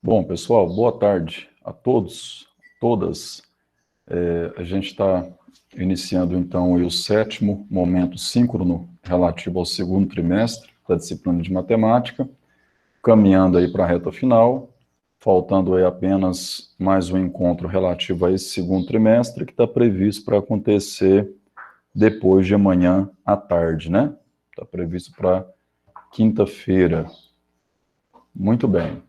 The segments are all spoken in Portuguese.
Bom, pessoal, boa tarde a todos, todas. A gente está iniciando, então, o sétimo momento síncrono relativo ao segundo trimestre da disciplina de matemática, caminhando aí para a reta final, faltando aí apenas mais um encontro relativo a esse segundo trimestre, que está previsto para acontecer depois de amanhã à tarde, né? Está previsto para quinta-feira. Muito bem.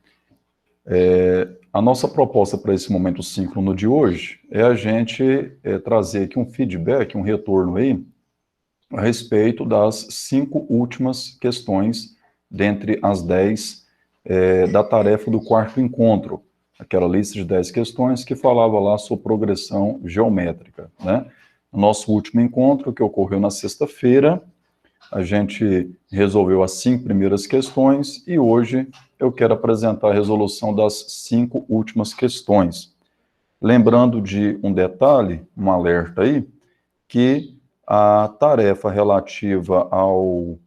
A nossa proposta para esse momento síncrono de hoje é a gente trazer aqui um feedback, um retorno aí, a respeito das 5 últimas questões, dentre as 10 da tarefa do quarto encontro, aquela lista de 10 questões que falava lá sobre progressão geométrica, né? O nosso último encontro, que ocorreu na sexta-feira, a gente resolveu as 5 primeiras questões e hoje eu quero apresentar a resolução das 5 últimas questões. Lembrando de um detalhe, um alerta aí, que a tarefa relativa ao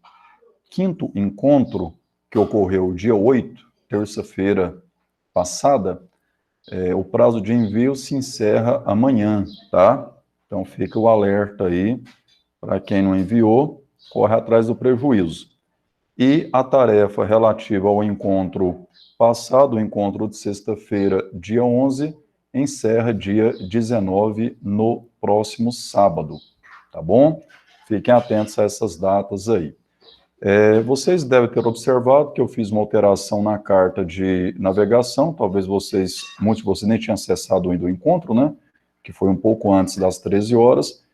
quinto encontro, que ocorreu dia 8, terça-feira passada, o prazo de envio se encerra amanhã, tá? Então fica o alerta aí, para quem não enviou, corre atrás do prejuízo. E a tarefa relativa ao encontro passado, o encontro de sexta-feira, dia 11, encerra dia 19, no próximo sábado, tá bom? Fiquem atentos a essas datas aí. Vocês devem ter observado que eu fiz uma alteração na carta de navegação, talvez muitos de vocês nem tinham acessado ainda o encontro, né? Que foi um pouco antes das 13 horas,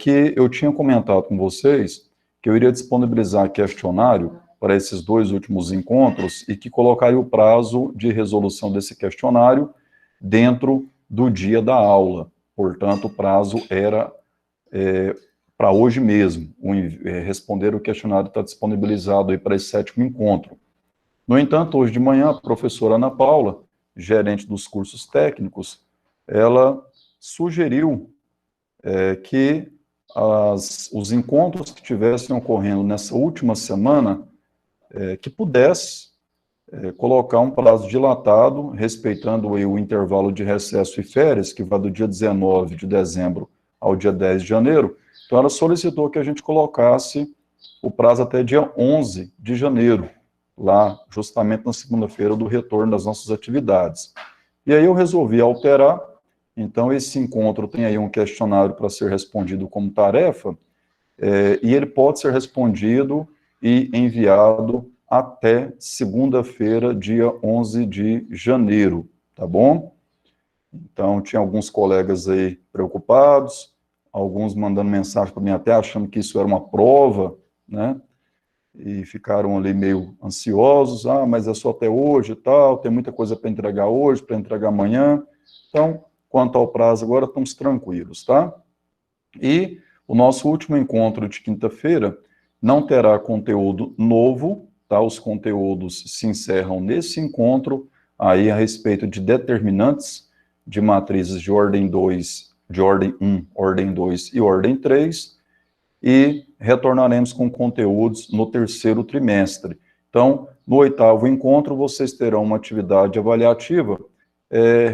que eu tinha comentado com vocês que eu iria disponibilizar questionário para esses 2 últimos encontros e que colocaria o prazo de resolução desse questionário dentro do dia da aula. Portanto, o prazo era para hoje mesmo. Responder o questionário está disponibilizado aí para esse 7º encontro. No entanto, hoje de manhã, a professora Ana Paula, gerente dos cursos técnicos, ela sugeriu que os encontros que estivessem ocorrendo nessa última semana, que pudesse colocar um prazo dilatado, respeitando aí o intervalo de recesso e férias, que vai do dia 19 de dezembro ao dia 10 de janeiro. Então, ela solicitou que a gente colocasse o prazo até dia 11 de janeiro, lá, justamente na segunda-feira do retorno das nossas atividades. E aí eu resolvi alterar. Então, esse encontro tem aí um questionário para ser respondido como tarefa, e ele pode ser respondido e enviado até segunda-feira, dia 11 de janeiro, tá bom? Então, tinha alguns colegas aí preocupados, alguns mandando mensagem para mim até achando que isso era uma prova, né? E ficaram ali meio ansiosos, mas é só até hoje e tal, tem muita coisa para entregar hoje, para entregar amanhã. Então, quanto ao prazo, agora estamos tranquilos, tá? E o nosso último encontro de quinta-feira não terá conteúdo novo, tá? Os conteúdos se encerram nesse encontro, aí a respeito de determinantes de matrizes de ordem 2, de ordem 1, ordem 2 e ordem 3, e retornaremos com conteúdos no 3º trimestre. Então, no 8º encontro, vocês terão uma atividade avaliativa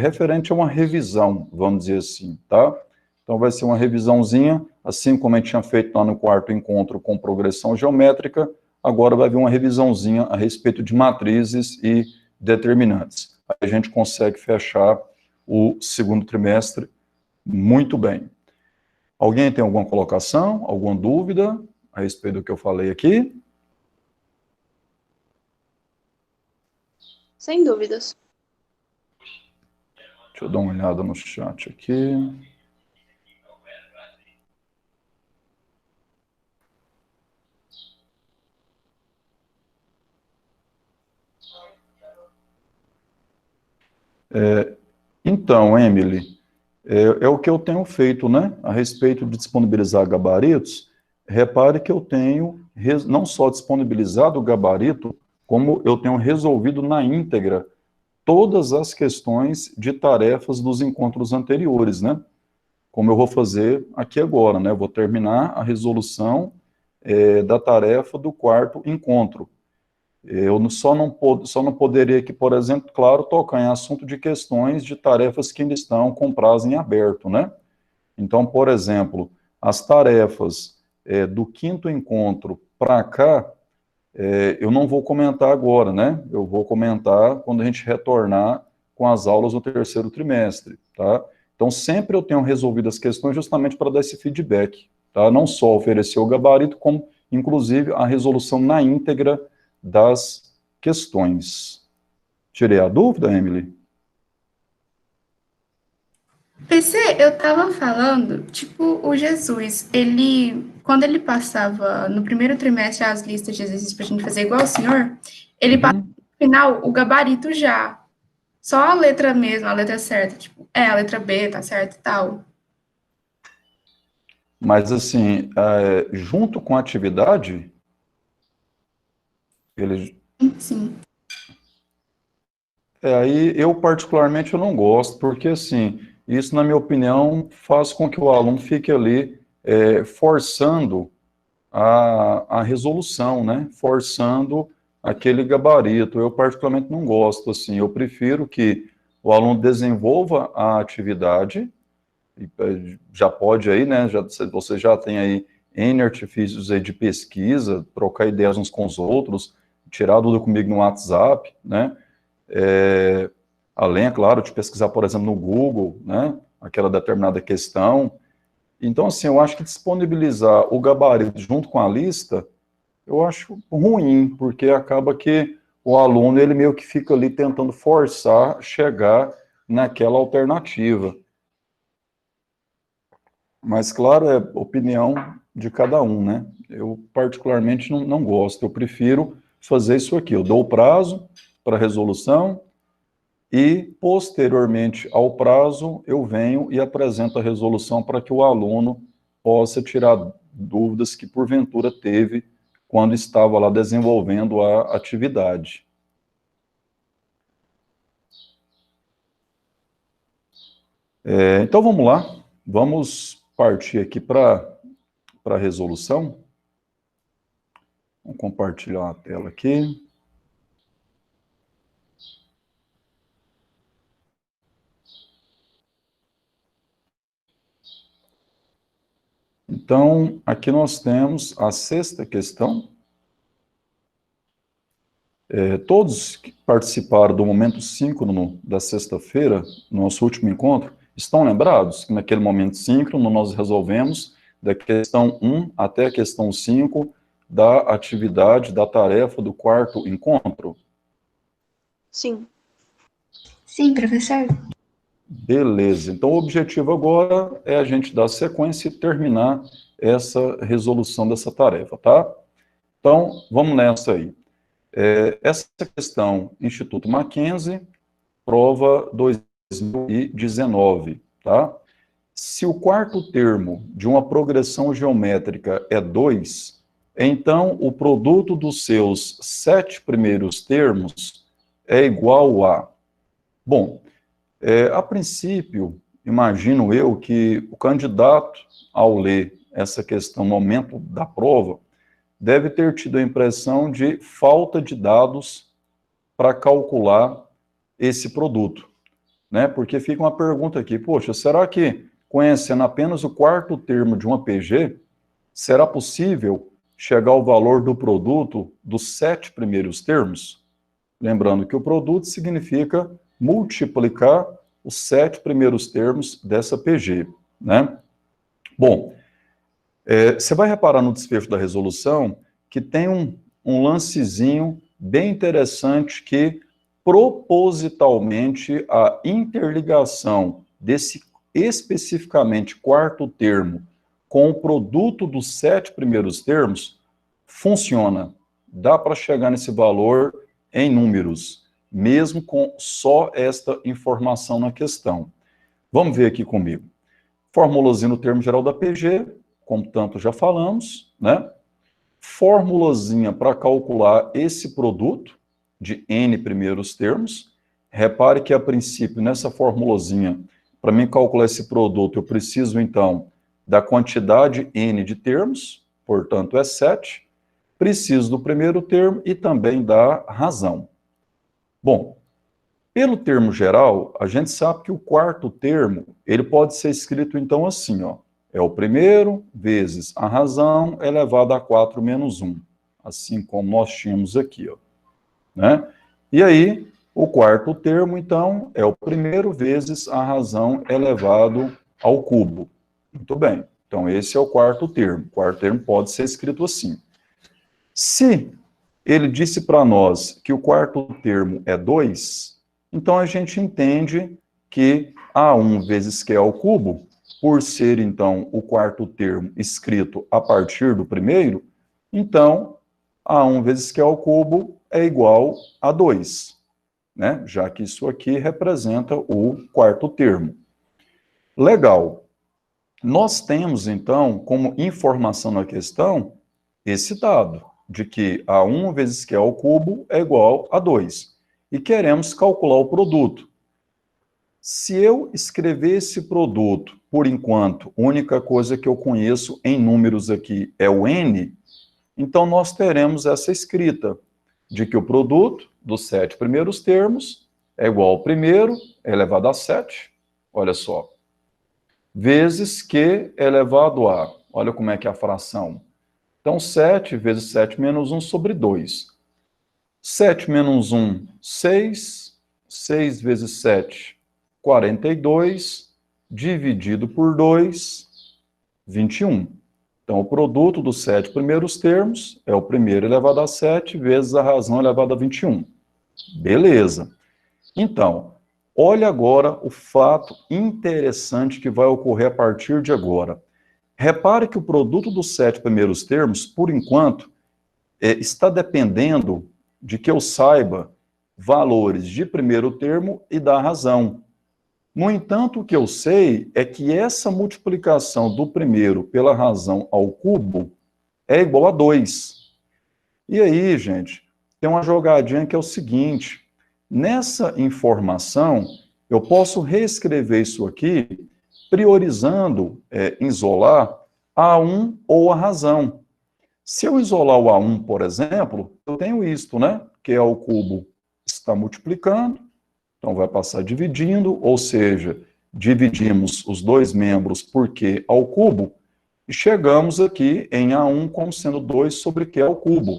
referente a uma revisão, vamos dizer assim, tá? Então, vai ser uma revisãozinha, assim como a gente tinha feito lá no 4º encontro com progressão geométrica, agora vai vir uma revisãozinha a respeito de matrizes e determinantes. Aí a gente consegue fechar o 2º trimestre muito bem. Alguém tem alguma colocação, alguma dúvida a respeito do que eu falei aqui? Sem dúvidas. Deixa eu dar uma olhada no chat aqui. Então, Emily, é o que eu tenho feito, né? A respeito de disponibilizar gabaritos, repare que eu tenho não só disponibilizado o gabarito, como eu tenho resolvido na íntegra todas as questões de tarefas dos encontros anteriores, né? Como eu vou fazer aqui agora, né? Eu vou terminar a resolução da tarefa do 4º encontro. Só não poderia aqui, por exemplo, claro, tocar em assunto de questões de tarefas que ainda estão com prazo em aberto, né? Então, por exemplo, as tarefas do quinto encontro para cá, eu não vou comentar agora, né? Eu vou comentar quando a gente retornar com as aulas do terceiro trimestre, tá? Então, sempre eu tenho resolvido as questões justamente para dar esse feedback, tá? Não só oferecer o gabarito, como, inclusive, a resolução na íntegra das questões. Tirei a dúvida, Emily? PC, eu tava falando, tipo, o Jesus, quando ele passava no primeiro trimestre as listas de exercícios pra gente fazer igual o senhor, ele passava Uhum. no final o gabarito já. Só a letra mesmo, a letra certa, tipo, a letra B tá certa e tal. Mas, assim, junto com a atividade, ele Sim. aí eu particularmente eu não gosto, porque assim, isso na minha opinião faz com que o aluno fique ali forçando a resolução, né? Forçando aquele gabarito. Eu particularmente não gosto, assim, eu prefiro que o aluno desenvolva a atividade, e, já pode aí, né? Você já tem aí N artifícios aí de pesquisa, trocar ideias uns com os outros, tirar dúvida comigo no WhatsApp, né? É, além, é claro, de pesquisar, por exemplo, no Google, né, aquela determinada questão. Então, assim, eu acho que disponibilizar o gabarito junto com a lista, eu acho ruim, porque acaba que o aluno, ele meio que fica ali tentando forçar chegar naquela alternativa. Mas, claro, é opinião de cada um, né? Eu, particularmente, não gosto. Eu prefiro fazer isso aqui. Eu dou o prazo para resolução, e, posteriormente ao prazo, eu venho e apresento a resolução para que o aluno possa tirar dúvidas que, porventura, teve quando estava lá desenvolvendo a atividade. Então, vamos lá. Vamos partir aqui para a resolução. Vamos compartilhar a tela aqui. Então, aqui nós temos a sexta questão. Todos que participaram do momento síncrono da sexta-feira, no nosso último encontro, estão lembrados que naquele momento síncrono nós resolvemos da questão 1 até a questão 5 da atividade, da tarefa do quarto encontro? Sim. Sim, professor. Beleza. Então, o objetivo agora é a gente dar sequência e terminar essa resolução dessa tarefa, tá? Então, vamos nessa aí. Essa questão, Instituto Mackenzie, prova 2019, tá? Se o quarto termo de uma progressão geométrica é 2, então o produto dos seus 7 primeiros termos é igual a... Bom, a princípio, imagino eu que o candidato, ao ler essa questão no momento da prova, deve ter tido a impressão de falta de dados para calcular esse produto, né? Porque fica uma pergunta aqui, poxa, será que conhecendo apenas o quarto termo de uma PG, será possível chegar ao valor do produto dos 7 primeiros termos? Lembrando que o produto significa multiplicar os 7 primeiros termos dessa PG, né? Bom, você vai reparar no desfecho da resolução que tem um lancezinho bem interessante que, propositalmente, a interligação desse especificamente quarto termo com o produto dos 7 primeiros termos funciona. Dá para chegar nesse valor em números, mesmo com só esta informação na questão. Vamos ver aqui comigo. Formulazinha no termo geral da PG, como tanto já falamos, né? Formulazinha para calcular esse produto de N primeiros termos. Repare que, a princípio, nessa formulazinha, para mim calcular esse produto, eu preciso, então, da quantidade N de termos, portanto, é 7. preciso do primeiro termo e também da razão. Bom, pelo termo geral, a gente sabe que o quarto termo, ele pode ser escrito então assim, ó, é o primeiro vezes a razão elevado a 4 menos 1, assim como nós tínhamos aqui, ó, né? E aí, o quarto termo, então, é o primeiro vezes a razão elevado ao cubo. Muito bem, então esse é o quarto termo. O quarto termo pode ser escrito assim. Se ele disse para nós que o quarto termo é 2, então a gente entende que A1 vezes Q ao cubo, por ser, então, o quarto termo escrito a partir do primeiro, então, A1 vezes Q ao cubo é igual a 2, né? Já que isso aqui representa o quarto termo. Legal. Nós temos, então, como informação na questão, esse dado, de que A1 vezes Q ao cubo é igual a 2. E queremos calcular o produto. Se eu escrever esse produto, por enquanto, a única coisa que eu conheço em números aqui é o N, então nós teremos essa escrita, de que o produto dos 7 primeiros termos é igual ao primeiro elevado a 7, olha só, vezes Q elevado a, olha como é que é a fração. Então, 7 vezes 7 menos 1 sobre 2. 7 menos 1, 6. 6 vezes 7, 42. Dividido por 2, 21. Então, o produto dos 7 primeiros termos é o primeiro elevado a 7 vezes a razão elevada a 21. Beleza. Então, olha agora o fato interessante que vai ocorrer a partir de agora. Repare que o produto dos 7 primeiros termos, por enquanto, está dependendo de que eu saiba valores de primeiro termo e da razão. No entanto, o que eu sei é que essa multiplicação do primeiro pela razão ao cubo é igual a 2. E aí, gente, tem uma jogadinha que é o seguinte, nessa informação, eu posso reescrever isso aqui priorizando, isolar A1 ou a razão. Se eu isolar o A1, por exemplo, eu tenho isto, né? Que é o cubo está multiplicando, então vai passar dividindo, ou seja, dividimos os dois membros por Q ao cubo, e chegamos aqui em A1 como sendo 2 sobre Q ao cubo.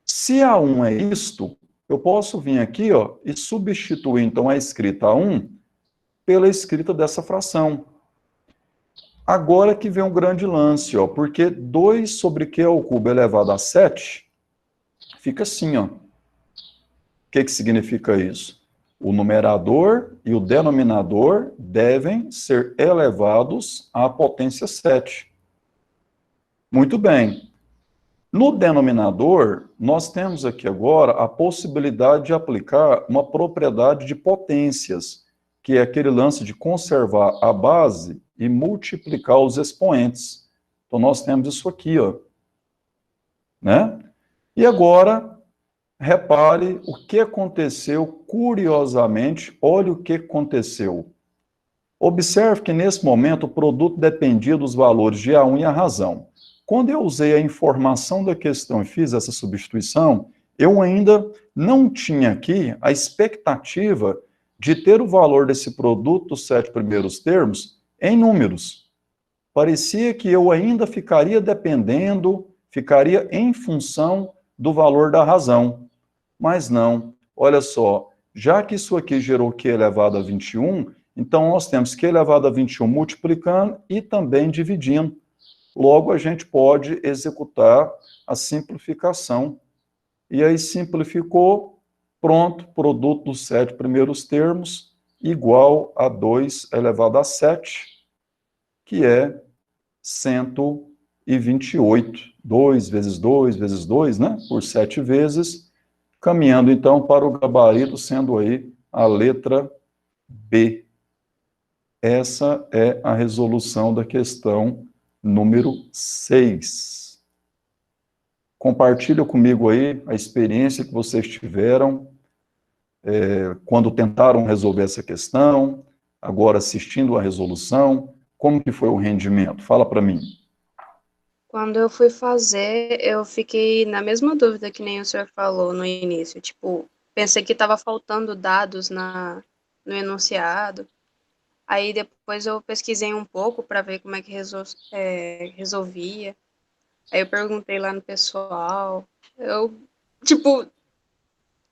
Se A1 é isto, eu posso vir aqui, ó, e substituir então a escrita A1 pela escrita dessa fração. Agora que vem um grande lance, ó, porque 2 sobre Q ao cubo elevado a 7 fica assim, ó. O que significa isso? O numerador e o denominador devem ser elevados à potência 7. Muito bem. No denominador, nós temos aqui agora a possibilidade de aplicar uma propriedade de potências, que é aquele lance de conservar a base e multiplicar os expoentes. Então, nós temos isso aqui, ó, né? E agora, repare o que aconteceu, curiosamente, olha o que aconteceu. Observe que, nesse momento, o produto dependia dos valores de A1 e a razão. Quando eu usei a informação da questão e fiz essa substituição, eu ainda não tinha aqui a expectativa de ter o valor desse produto dos 7 primeiros termos em números. Parecia que eu ainda ficaria dependendo, ficaria em função do valor da razão. Mas não, olha só, já que isso aqui gerou Q elevado a 21, então nós temos Q elevado a 21 multiplicando e também dividindo. Logo, a gente pode executar a simplificação. E aí simplificou, pronto, produto dos 7 primeiros termos igual a 2 elevado a 7, que é 128. 2 vezes 2 vezes 2, né? Por 7 vezes, caminhando então para o gabarito, sendo aí a letra B. Essa é a resolução da questão número 6. Compartilha comigo aí a experiência que vocês tiveram quando tentaram resolver essa questão, agora assistindo a resolução, como que foi o rendimento? Fala para mim. Quando eu fui fazer, eu fiquei na mesma dúvida que nem o senhor falou no início. Tipo, pensei que estava faltando dados no enunciado. Aí depois eu pesquisei um pouco para ver como é que resolvia. Aí eu perguntei lá no pessoal. Tipo,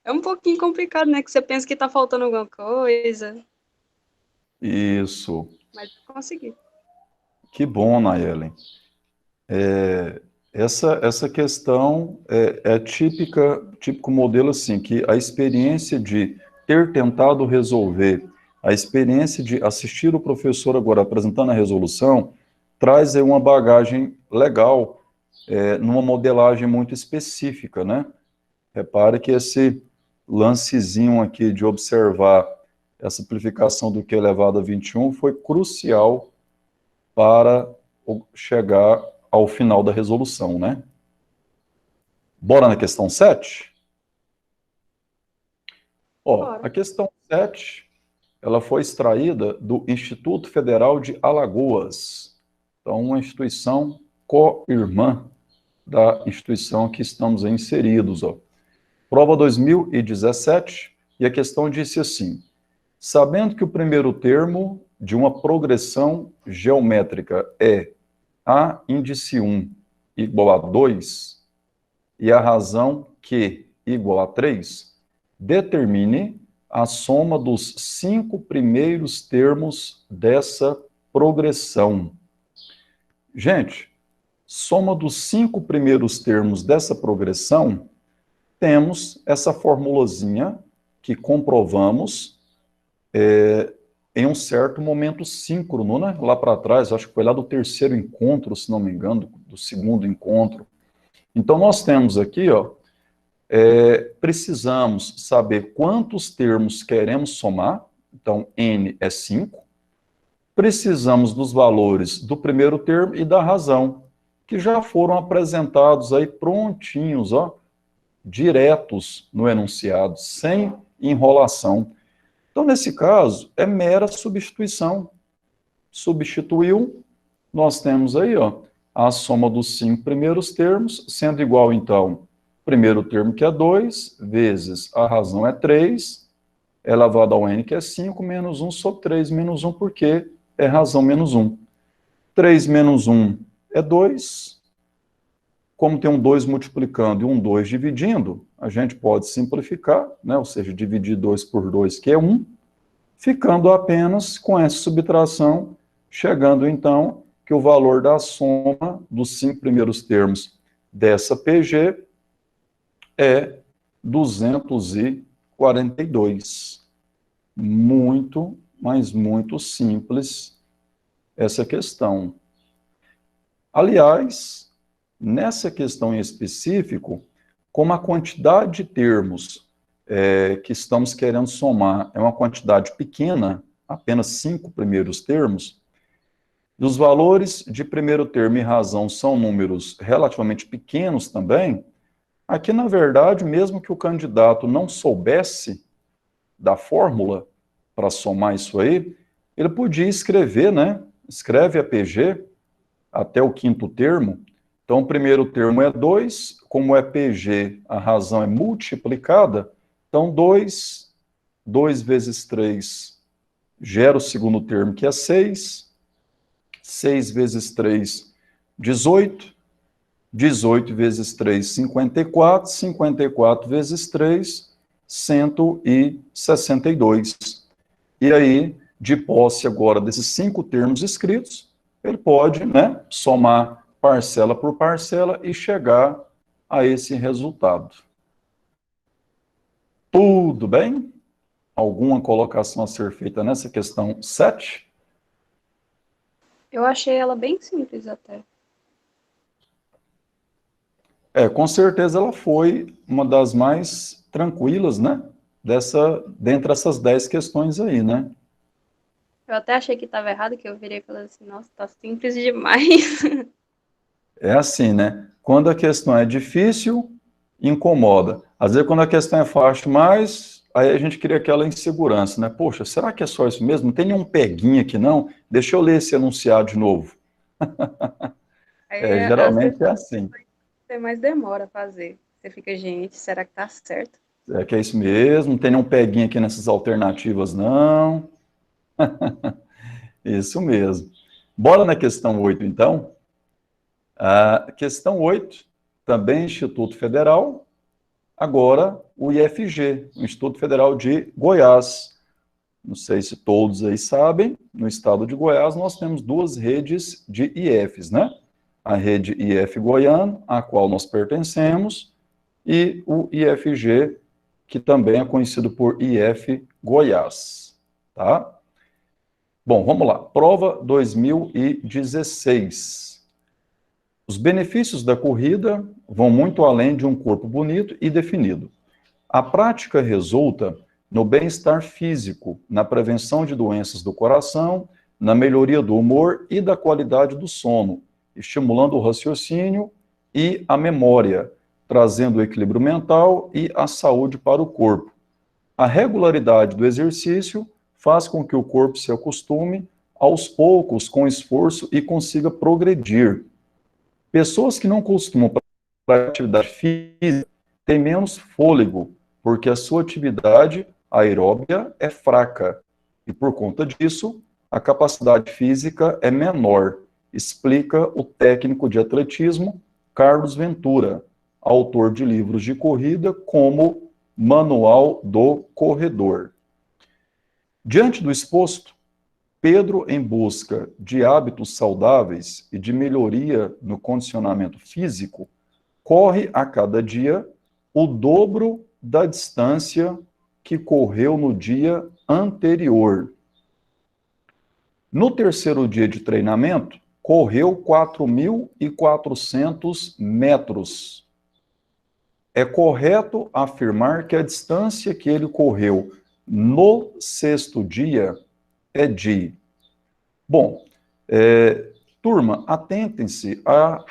é um pouquinho complicado, né? Que você pensa que tá faltando alguma coisa, Isso. mas eu consegui. Que bom, Nayelen. Essa questão é típico modelo assim, que a experiência de ter tentado resolver, a experiência de assistir o professor agora apresentando a resolução, traz aí uma bagagem legal, numa modelagem muito específica, né? Repare que esse lancezinho aqui de observar essa simplificação do Q elevado a 21 foi crucial para chegar ao final da resolução, né? Bora na questão 7? Ó, Bora. a questão 7, ela foi extraída do Instituto Federal de Alagoas. Então, uma instituição co-irmã da instituição que estamos aí inseridos, ó. Prova 2017, e a questão disse assim: sabendo que o primeiro termo de uma progressão geométrica é A índice 1 igual a 2 e a razão Q igual a 3, determine a soma dos 5 primeiros termos dessa progressão. Gente, soma dos 5 primeiros termos dessa progressão, temos essa formulazinha que comprovamos em um certo momento síncrono, né? Lá para trás, acho que foi lá do terceiro encontro, se não me engano, do segundo encontro. Então, nós temos aqui, ó, precisamos saber quantos termos queremos somar, então, n é 5. Precisamos dos valores do primeiro termo e da razão, que já foram apresentados aí prontinhos, ó, diretos no enunciado, sem enrolação. Então, nesse caso, é mera substituição. Substituiu, nós temos aí, ó, a soma dos 5 primeiros termos, sendo igual, então, primeiro termo que é 2, vezes a razão é 3, elevado ao n que é 5, menos 1 sobre 3 menos 1, porque é razão menos 1. 3 menos 1 é 2. Como tem um 2 multiplicando e um 2 dividindo, a gente pode simplificar, né? Ou seja, dividir 2 por 2, que é 1, ficando apenas com essa subtração, chegando então que o valor da soma dos 5 primeiros termos dessa PG é 242. Muito, mas muito simples essa questão. Aliás, nessa questão em específico, como a quantidade de termos que estamos querendo somar é uma quantidade pequena, apenas 5 primeiros termos, e os valores de primeiro termo e razão são números relativamente pequenos também, aqui, na verdade, mesmo que o candidato não soubesse da fórmula para somar isso aí, ele podia escrever, né? Escreve a PG até o quinto termo. Então, o primeiro termo é 2, como é PG, a razão é multiplicada, então 2 vezes 3 gera o segundo termo, que é 6, 6 vezes 3, 18, 18 vezes 3, 54, 54 vezes 3, 162. E aí, de posse agora desses 5 termos escritos, ele pode, né, somar parcela por parcela e chegar a esse resultado. Tudo bem? Alguma colocação a ser feita nessa questão 7? Eu achei ela bem simples até. Com certeza ela foi uma das mais tranquilas, né? Dentre essas 10 questões aí, né? Eu até achei que estava errado, que eu virei e falei assim, nossa, tá simples demais. É assim, né? Quando a questão é difícil, incomoda. Às vezes, quando a questão é fácil, mas aí a gente cria aquela insegurança, né? Poxa, será que é só isso mesmo? Não tem nenhum peguinha aqui, não? Deixa eu ler esse enunciado de novo. Aí, às vezes, Geralmente é assim. você mais demora a fazer. Você fica, gente, será que tá certo? É que é isso mesmo, não tem nenhum peguinho aqui nessas alternativas, não. Isso mesmo. Bora na questão 8, então. A questão 8, também Instituto Federal, agora o IFG, o Instituto Federal de Goiás. Não sei se todos aí sabem, no estado de Goiás nós temos duas redes de IFs, né? A rede IF Goiano, a qual nós pertencemos, e o IFG, que também é conhecido por IF Goiás, tá? Bom, vamos lá. Prova 2016. Os benefícios da corrida vão muito além de um corpo bonito e definido. A prática resulta no bem-estar físico, na prevenção de doenças do coração, na melhoria do humor e da qualidade do sono, estimulando o raciocínio e a memória, trazendo o equilíbrio mental e a saúde para o corpo. A regularidade do exercício faz com que o corpo se acostume aos poucos com esforço e consiga progredir. Pessoas que não costumam praticar atividade física têm menos fôlego, porque a sua atividade aeróbia é fraca. E por conta disso, a capacidade física é menor, explica o técnico de atletismo Carlos Ventura, autor de livros de corrida como Manual do Corredor. Diante do exposto, Pedro, em busca de hábitos saudáveis e de melhoria no condicionamento físico, corre a cada dia o dobro da distância que correu no dia anterior. No terceiro dia de treinamento, correu 4.400 metros. É correto afirmar que a distância que ele correu no sexto dia é de... Bom, turma, atentem-se a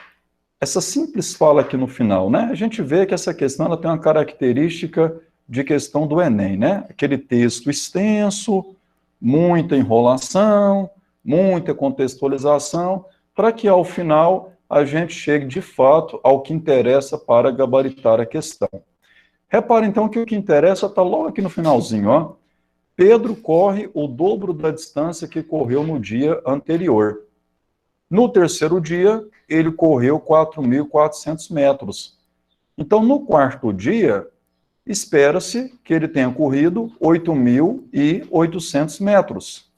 essa simples fala aqui no final, né? A gente vê que essa questão ela tem uma característica de questão do Enem, né? Aquele texto extenso, muita enrolação, muita contextualização, para que ao final a gente chegue de fato ao que interessa para gabaritar a questão. Repara então que o que interessa está logo aqui no finalzinho, ó. Pedro corre o dobro da distância que correu no dia anterior. No terceiro dia, ele correu 4.400 metros. Então, no quarto dia, espera-se que ele tenha corrido 8.800 metros.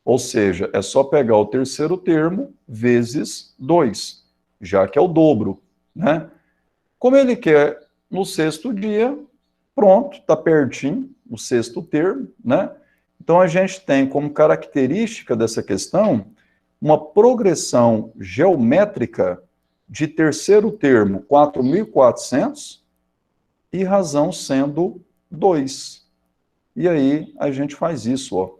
Ou seja, é só pegar o terceiro termo vezes 2, já que é o dobro, né? Como ele quer no sexto dia, pronto, está pertinho, o sexto termo, né? Então, a gente tem como característica dessa questão uma progressão geométrica de terceiro termo 4.400 e razão sendo 2. E aí a gente faz isso, ó.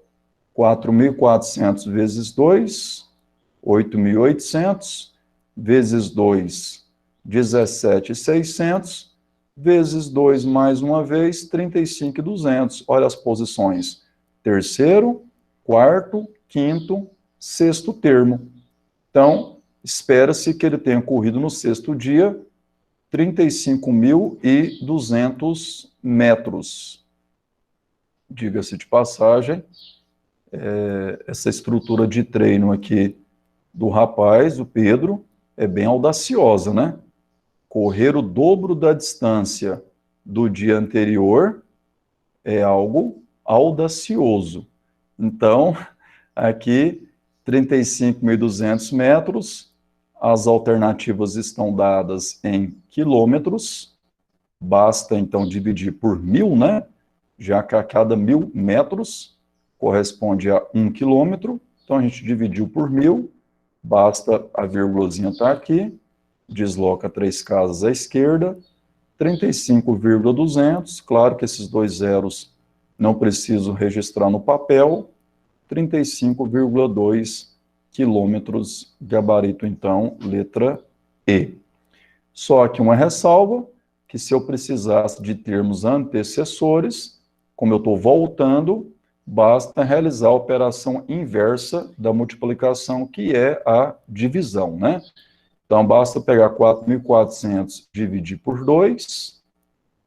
4.400 vezes 2, 8.800, vezes 2, 17.600, vezes 2 mais uma vez, 35.200. Olha as posições. Terceiro, quarto, quinto, sexto termo. Então, espera-se que ele tenha corrido no sexto dia 35.200 metros. Diga-se de passagem, essa estrutura de treino aqui do rapaz, o Pedro, é bem audaciosa, né? Correr o dobro da distância do dia anterior é algo audacioso. Então, aqui 35.200 metros, as alternativas estão dadas em quilômetros, basta então dividir por 1.000, né? Já que a cada 1.000 metros corresponde a 1 quilômetro, então a gente dividiu por 1.000, basta a vírgulazinha estar aqui, desloca 3 casas à esquerda, 35.200, claro que esses 2 zeros não preciso registrar no papel, 35,2 quilômetros, gabarito, então, letra E. Só que uma ressalva, que se eu precisasse de termos antecessores, como eu estou voltando, basta realizar a operação inversa da multiplicação, que é a divisão, né? Então, basta pegar 4.400, dividir por 2,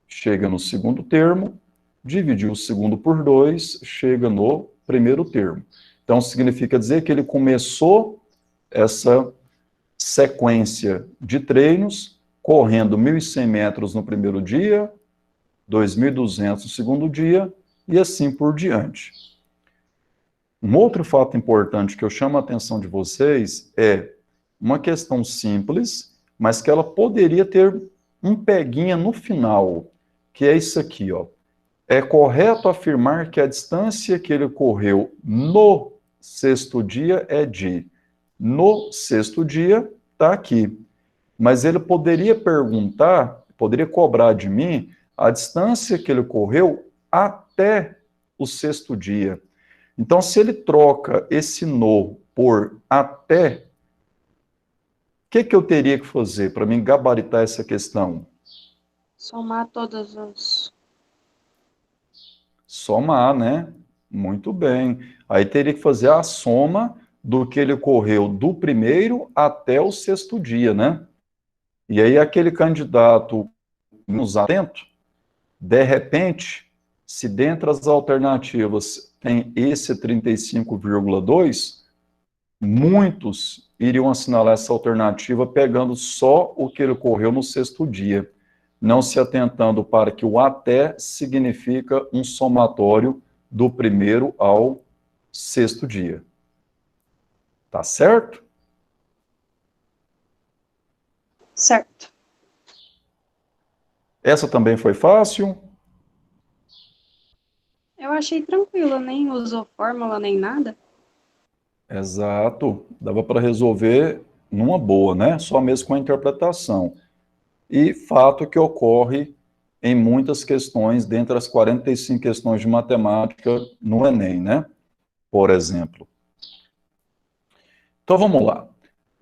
chega no segundo termo, dividir o segundo por 2, chega no primeiro termo. Então, significa dizer que ele começou essa sequência de treinos, correndo 1.100 metros no primeiro dia, 2.200 no segundo dia, e assim por diante. Um outro fato importante que eu chamo a atenção de vocês é uma questão simples, mas que ela poderia ter um peguinha no final, que é isso aqui, ó. É correto afirmar que a distância que ele correu no sexto dia é de... No sexto dia, está aqui. Mas ele poderia perguntar, poderia cobrar de mim a distância que ele correu até o sexto dia. Então, se ele troca esse no por até, o que eu teria que fazer para mim gabaritar essa questão? Somar todos os... Somar, né? Muito bem. Aí teria que fazer a soma do que ele correu do primeiro até o sexto dia, né? E aí aquele candidato menos atento, de repente, se dentre as alternativas tem esse 35,2, muitos iriam assinalar essa alternativa pegando só o que ele correu no sexto dia, não se atentando para que o até significa um somatório do primeiro ao sexto dia. Tá certo? Certo. Essa também foi fácil? Eu achei tranquilo, nem usou fórmula nem nada. Exato. Dava para resolver numa boa, né? Só mesmo com a interpretação. E fato que ocorre em muitas questões, dentre as 45 questões de matemática no Enem, né? Por exemplo. Então vamos lá.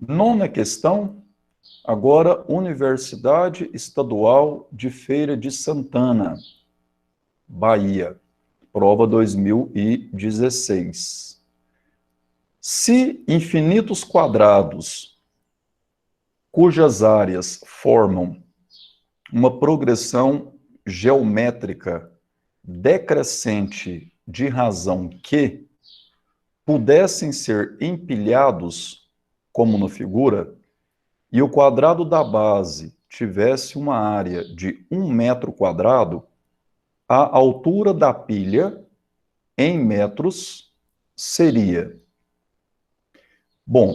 Nona questão, agora Universidade Estadual de Feira de Santana, Bahia, prova 2016. Se infinitos quadrados, cujas áreas formam uma progressão geométrica decrescente de razão que pudessem ser empilhados, como na figura, e o quadrado da base tivesse uma área de 1 metro quadrado, a altura da pilha, em metros, seria... Bom,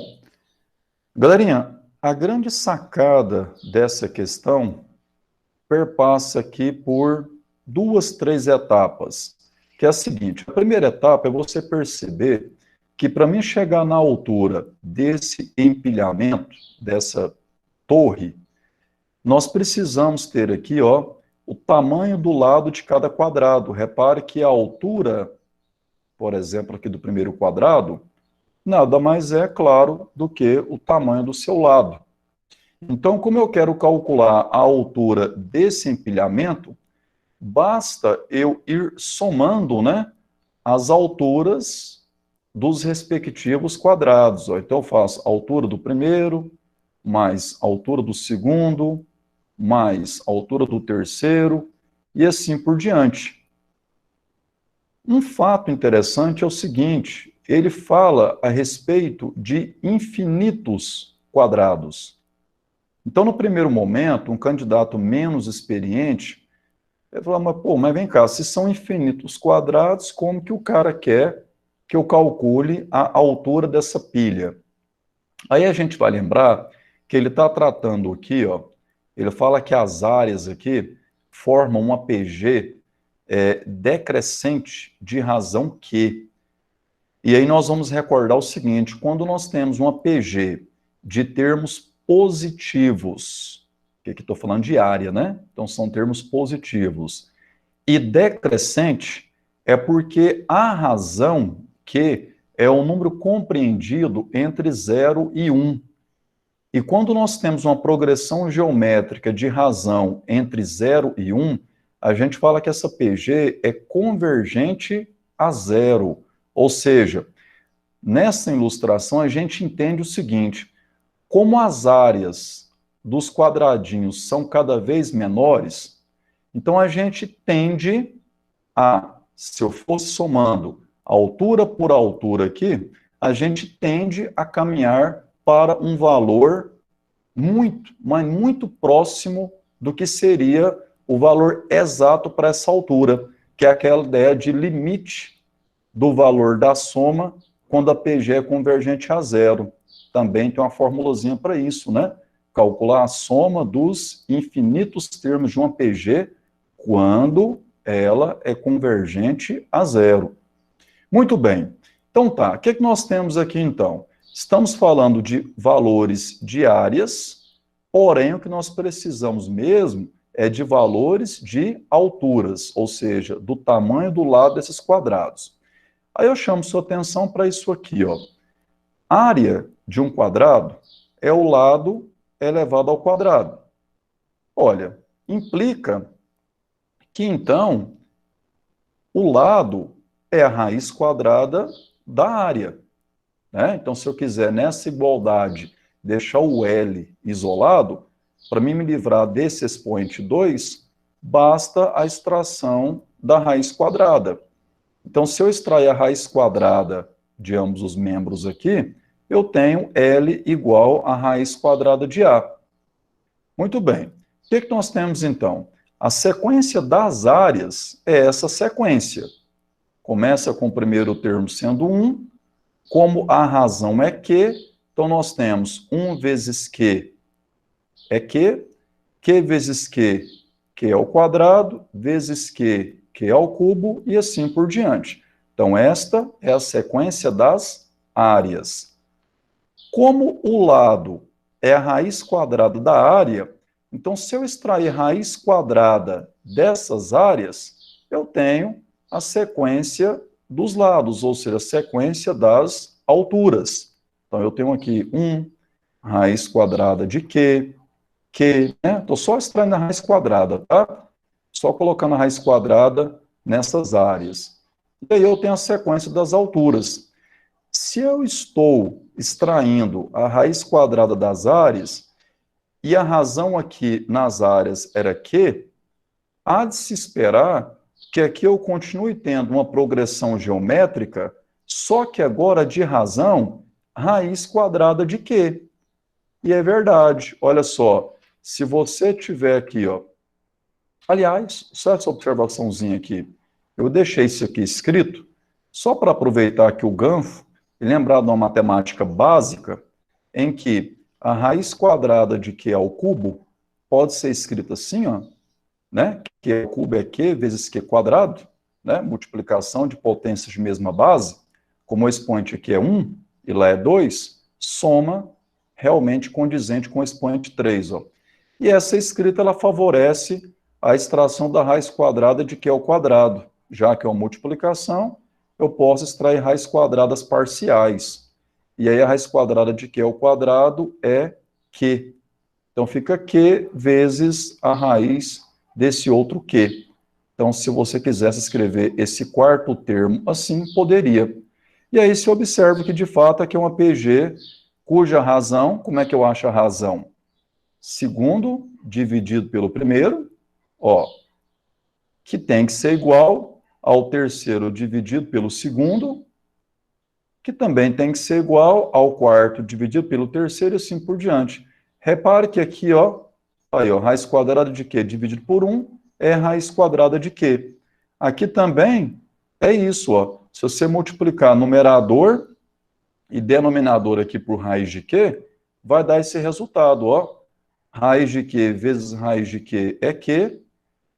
galerinha, a grande sacada dessa questão perpassa aqui por 2, 3 etapas, que é a seguinte: a primeira etapa é você perceber que para mim chegar na altura desse empilhamento, dessa torre, nós precisamos ter aqui, ó, o tamanho do lado de cada quadrado. Repare que a altura, por exemplo, aqui do primeiro quadrado, nada mais é, claro, do que o tamanho do seu lado. Então, como eu quero calcular a altura desse empilhamento, basta eu ir somando, né, as alturas dos respectivos quadrados. Então, eu faço a altura do primeiro, mais a altura do segundo, mais a altura do terceiro, e assim por diante. Um fato interessante é o seguinte: ele fala a respeito de infinitos quadrados. Então, no primeiro momento, um candidato menos experiente vai falar, mas vem cá, se são infinitos quadrados, como que o cara quer que eu calcule a altura dessa pilha? Aí a gente vai lembrar que ele está tratando aqui, ó, ele fala que as áreas aqui formam uma PG decrescente de razão que. E aí nós vamos recordar o seguinte: quando nós temos uma PG de termos positivos, que aqui estou falando de área, né? Então são termos positivos. E decrescente é porque a razão que é o número compreendido entre 0 e 1. E quando nós temos uma progressão geométrica de razão entre 0 e 1, a gente fala que essa PG é convergente a 0. Ou seja, nessa ilustração a gente entende o seguinte: como as áreas dos quadradinhos são cada vez menores, então a gente tende a, se eu fosse somando altura por altura aqui, a gente tende a caminhar para um valor muito, mas muito próximo do que seria o valor exato para essa altura, que é aquela ideia de limite do valor da soma quando a PG é convergente a zero. Também tem uma formulazinha para isso, né? Calcular a soma dos infinitos termos de uma PG quando ela é convergente a zero. Muito bem. Então tá, o que nós temos aqui então? Estamos falando de valores de áreas, porém o que nós precisamos mesmo é de valores de alturas, ou seja, do tamanho do lado desses quadrados. Aí eu chamo sua atenção para isso aqui, ó. Área de um quadrado é o lado elevado ao quadrado. Olha, implica que então o lado é a raiz quadrada da área, né? Então, se eu quiser nessa igualdade deixar o L isolado, para mim me livrar desse expoente 2, basta a extração da raiz quadrada. Então, se eu extrair a raiz quadrada de ambos os membros aqui, eu tenho L igual a raiz quadrada de A. Muito bem. O que nós temos, então? A sequência das áreas é essa sequência. Começa com o primeiro termo sendo 1, como a razão é Q, então nós temos 1 vezes Q é Q vezes Q ao quadrado, vezes Q ao cubo, e assim por diante. Então, esta é a sequência das áreas. Como o lado é a raiz quadrada da área, então, se eu extrair raiz quadrada dessas áreas, eu tenho a sequência dos lados, ou seja, a sequência das alturas. Então, eu tenho aqui 1 raiz quadrada de Q, né? Estou só extraindo a raiz quadrada, tá? Só colocando a raiz quadrada nessas áreas. E aí eu tenho a sequência das alturas. Se eu estou extraindo a raiz quadrada das áreas, e a razão aqui nas áreas era Q, há de se esperar que aqui eu continue tendo uma progressão geométrica, só que agora de razão, raiz quadrada de Q. E é verdade, olha só, se você tiver aqui, ó, aliás, só essa observaçãozinha aqui, eu deixei isso aqui escrito, só para aproveitar aqui o gancho, e lembrar de uma matemática básica, em que a raiz quadrada de Q ao cubo pode ser escrita assim, ó, né? Q ao cubo é Q vezes Q quadrado, né? Multiplicação de potências de mesma base, como o expoente aqui é 1 e lá é 2, soma realmente condizente com o expoente 3, ó. E essa escrita, ela favorece a extração da raiz quadrada de Q ao quadrado. Já que é uma multiplicação, eu posso extrair raízes quadradas parciais. E aí a raiz quadrada de Q ao quadrado é Q. Então fica Q vezes a raiz desse outro Q. Então, se você quisesse escrever esse quarto termo assim, poderia. E aí se observa que, de fato, aqui é uma PG cuja razão, como é que eu acho a razão? Segundo dividido pelo primeiro, ó, que tem que ser igual ao terceiro dividido pelo segundo, que também tem que ser igual ao quarto dividido pelo terceiro, e assim por diante. Repare que aqui, ó, aí, ó, raiz quadrada de Q dividido por 1 é raiz quadrada de Q. Aqui também é isso, ó. Se você multiplicar numerador e denominador aqui por raiz de Q, vai dar esse resultado, ó. Raiz de Q vezes raiz de Q é Q,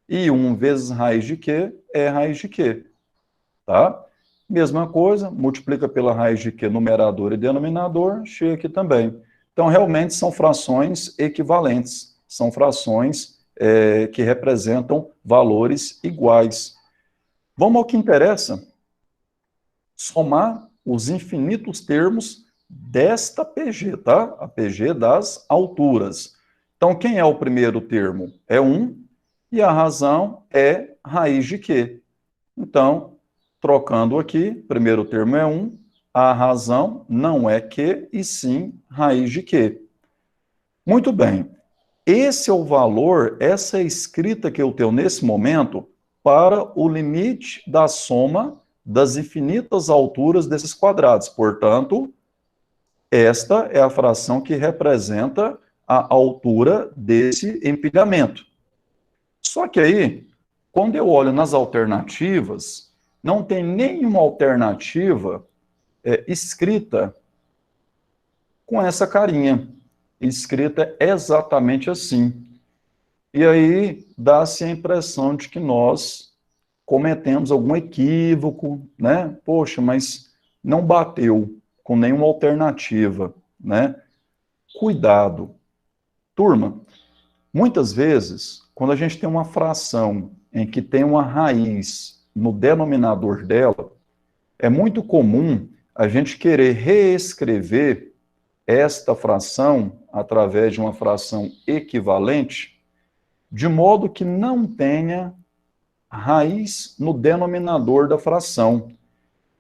e 1 vezes raiz de Q é raiz de Q, tá? Mesma coisa, multiplica pela raiz de Q numerador e denominador, chega aqui também. Então, realmente são frações equivalentes, são frações que representam valores iguais. Vamos ao que interessa. Somar os infinitos termos desta PG, tá? A PG das alturas. Então, quem é o primeiro termo? É 1, e a razão é raiz de Q. Então, trocando aqui, primeiro termo é 1, a razão não é Q, e sim raiz de Q. Muito bem. Esse é o valor, essa é a escrita que eu tenho nesse momento para o limite da soma das infinitas alturas desses quadrados. Portanto, esta é a fração que representa a altura desse empilhamento. Só que aí, quando eu olho nas alternativas, não tem nenhuma alternativa escrita com essa carinha, escrita exatamente assim. E aí dá-se a impressão de que nós cometemos algum equívoco, né? Poxa, mas não bateu com nenhuma alternativa, né? Cuidado. Turma, muitas vezes, quando a gente tem uma fração em que tem uma raiz no denominador dela, é muito comum a gente querer reescrever esta fração através de uma fração equivalente, de modo que não tenha raiz no denominador da fração.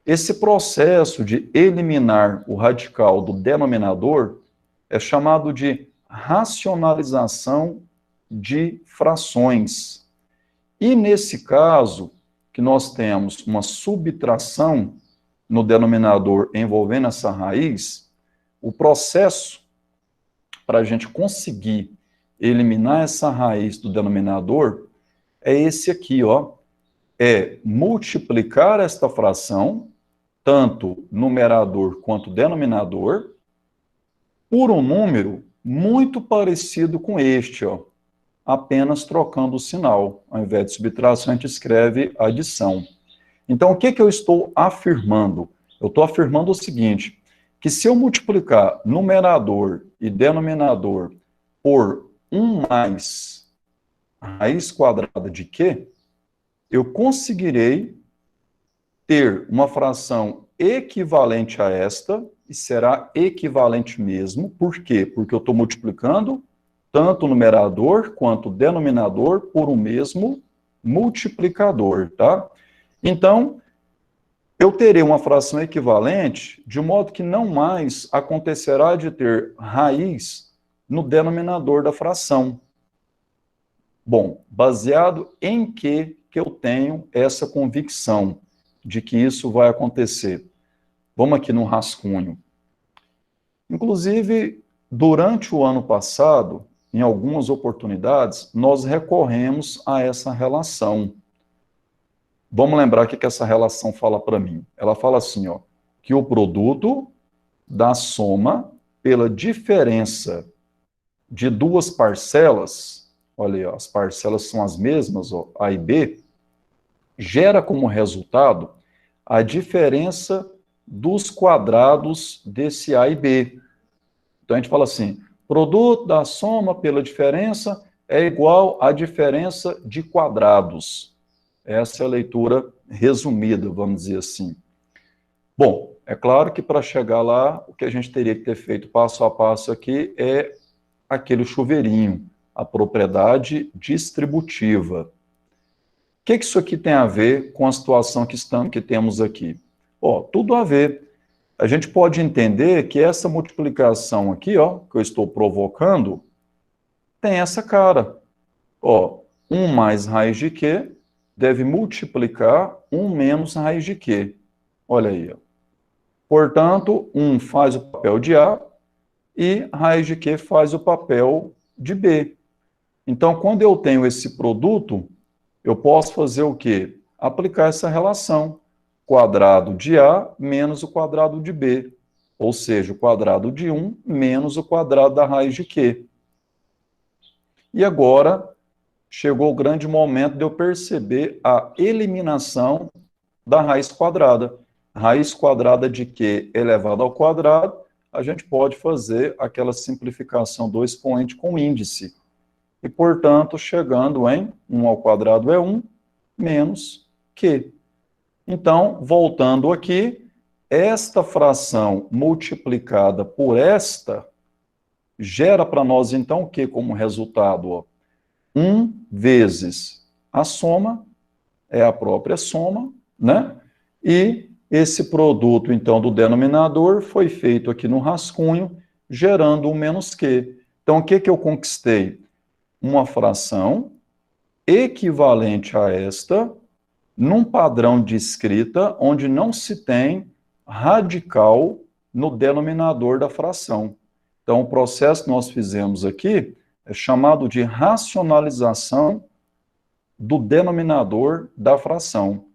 Esse processo de eliminar o radical do denominador é chamado de racionalização de frações. E nesse caso, que nós temos uma subtração no denominador envolvendo essa raiz, o processo para a gente conseguir eliminar essa raiz do denominador é esse aqui, ó. É multiplicar esta fração, tanto numerador quanto denominador, por um número muito parecido com este, ó, apenas trocando o sinal. Ao invés de subtração, a gente escreve adição. Então, o que eu estou afirmando? Eu estou afirmando o seguinte, que se eu multiplicar numerador e denominador por 1 mais raiz quadrada de Q, eu conseguirei ter uma fração equivalente a esta, e será equivalente mesmo. Por quê? Porque eu estou multiplicando tanto o numerador quanto o denominador por um mesmo multiplicador, tá? Então, eu terei uma fração equivalente, de modo que não mais acontecerá de ter raiz no denominador da fração. Bom, baseado em que eu tenho essa convicção de que isso vai acontecer? Vamos aqui no rascunho. Inclusive, durante o ano passado, em algumas oportunidades, nós recorremos a essa relação. Vamos lembrar o que essa relação fala para mim. Ela fala assim, ó, que o produto da soma pela diferença de duas parcelas, olha aí, ó, as parcelas são as mesmas, ó, A e B, gera como resultado a diferença dos quadrados desse A e B. Então a gente fala assim, produto da soma pela diferença é igual à diferença de quadrados. Essa é a leitura resumida, vamos dizer assim. Bom, é claro que para chegar lá, o que a gente teria que ter feito passo a passo aqui é aquele chuveirinho, a propriedade distributiva. O que isso aqui tem a ver com a situação que temos aqui? Ó, tudo a ver. A gente pode entender que essa multiplicação aqui, ó, que eu estou provocando, tem essa cara. Ó, 1 mais raiz de Q deve multiplicar 1 menos raiz de Q. Olha aí, ó. Portanto, 1 faz o papel de A e raiz de Q faz o papel de B. Então, quando eu tenho esse produto, eu posso fazer o quê? Aplicar essa relação. Quadrado de A menos o quadrado de B. Ou seja, o quadrado de 1 menos o quadrado da raiz de Q. E agora, chegou o grande momento de eu perceber a eliminação da raiz quadrada. Raiz quadrada de Q elevado ao quadrado, a gente pode fazer aquela simplificação do expoente com índice. E, portanto, chegando em 1 ao quadrado é 1, menos Q. Então, voltando aqui, esta fração multiplicada por esta, gera para nós, então, o que como resultado? Ó? 1 vezes a soma, é a própria soma, né? E esse produto, então, do denominador foi feito aqui no rascunho, gerando um menos Q. Então, o que que eu conquistei? Uma fração equivalente a esta, num padrão de escrita onde não se tem radical no denominador da fração. Então, o processo que nós fizemos aqui é chamado de racionalização do denominador da fração.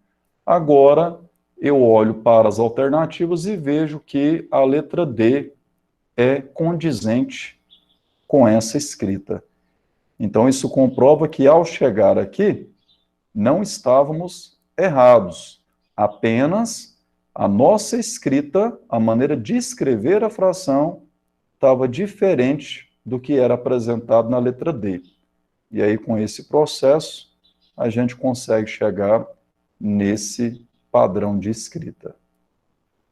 Agora, eu olho para as alternativas e vejo que a letra D é condizente com essa escrita. Então, isso comprova que, ao chegar aqui, não estávamos errados. Apenas a nossa escrita, a maneira de escrever a fração, estava diferente do que era apresentado na letra D. E aí, com esse processo, a gente consegue chegar nesse padrão de escrita.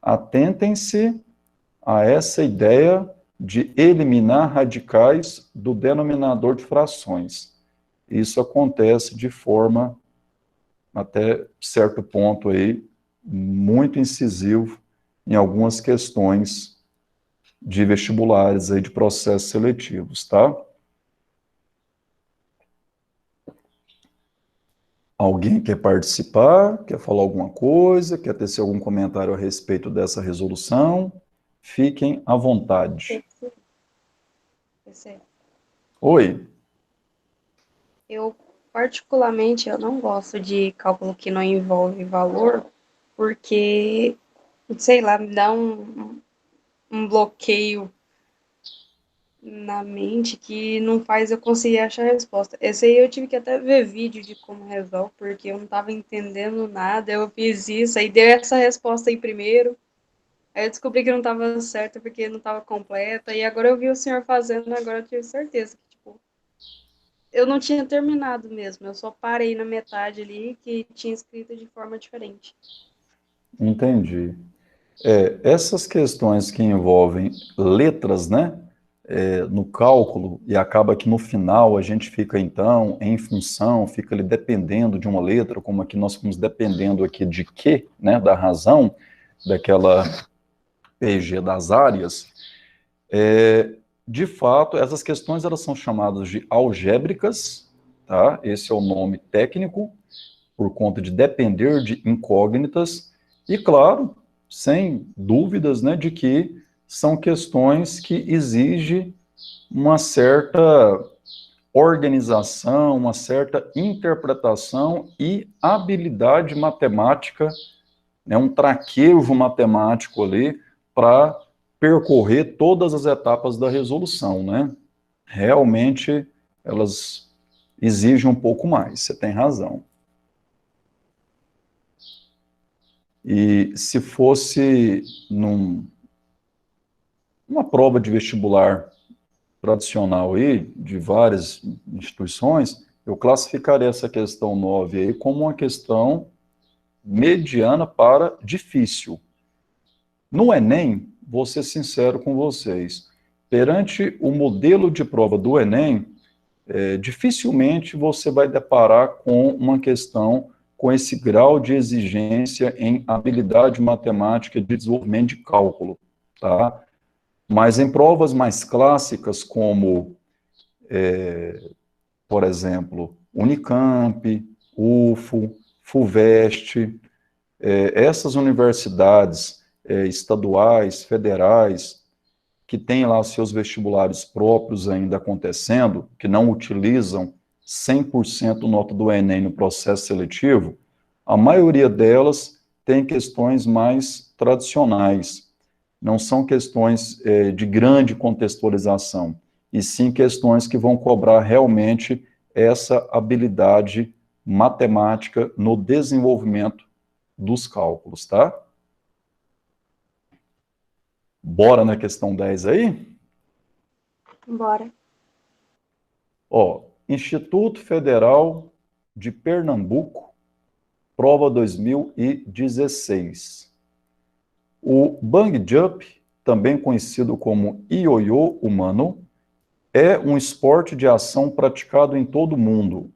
Atentem-se a essa ideia de eliminar radicais do denominador de frações. Isso acontece de forma, até certo ponto aí, muito incisivo em algumas questões de vestibulares aí de processos seletivos, tá? Alguém quer participar? Quer falar alguma coisa? Quer tecer algum comentário a respeito dessa resolução? Fiquem à vontade. Oi. Eu, particularmente, eu não gosto de cálculo que não envolve valor, porque, sei lá, me dá um bloqueio na mente que não faz eu conseguir achar a resposta. Esse aí eu tive que até ver vídeo de como resolve, porque eu não estava entendendo nada, eu fiz isso, aí deu essa resposta aí primeiro, aí eu descobri que não estava certa porque não estava completa, e agora eu vi o senhor fazendo, agora eu tive certeza que, tipo, eu não tinha terminado mesmo, eu só parei na metade ali que tinha escrito de forma diferente. Entendi. Essas questões que envolvem letras, né, no cálculo, e acaba que no final a gente fica, então, em função, fica ali dependendo de uma letra, como aqui nós ficamos dependendo aqui de quê, né, da razão, daquela PG das áreas, de fato, essas questões elas são chamadas de algébricas, tá? Esse é o nome técnico, por conta de depender de incógnitas, e claro, sem dúvidas, né, de que são questões que exigem uma certa organização, uma certa interpretação e habilidade matemática, né, um traquejo matemático ali para percorrer todas as etapas da resolução, né? Realmente, elas exigem um pouco mais, você tem razão. E se fosse uma prova de vestibular tradicional aí, de várias instituições, eu classificaria essa questão 9 aí como uma questão mediana para difícil. No Enem, vou ser sincero com vocês, perante o modelo de prova do Enem, dificilmente você vai deparar com uma questão com esse grau de exigência em habilidade matemática de desenvolvimento de cálculo, tá? Mas em provas mais clássicas, como, por exemplo, Unicamp, UFO, FUVEST, essas universidades estaduais, federais, que têm lá seus vestibulares próprios ainda acontecendo, que não utilizam 100% nota do Enem no processo seletivo, a maioria delas tem questões mais tradicionais. Não são questões de grande contextualização, e sim questões que vão cobrar realmente essa habilidade matemática no desenvolvimento dos cálculos, tá? Bora na questão 10 aí? Bora. Ó, Instituto Federal de Pernambuco, prova 2016. O Bang Jump, também conhecido como ioiô humano, é um esporte de ação praticado em todo o mundo.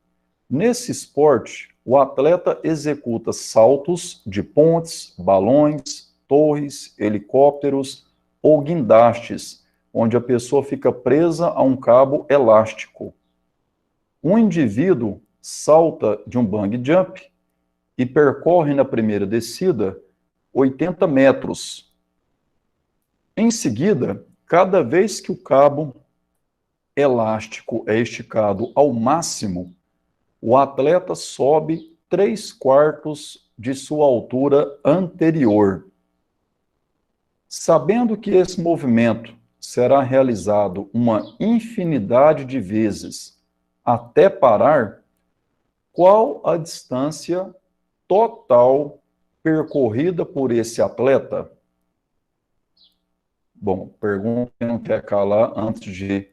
Nesse esporte, o atleta executa saltos de pontes, balões, torres, helicópteros ou guindastes onde a pessoa fica presa a um cabo elástico. Um indivíduo salta de um bungee jump e percorre na primeira descida 80 metros. Em seguida, cada vez que o cabo elástico é esticado ao máximo, o atleta sobe 3/4 de sua altura anterior. Sabendo que esse movimento será realizado uma infinidade de vezes até parar, qual a distância total percorrida por esse atleta? Bom, pergunta que não quer calar antes de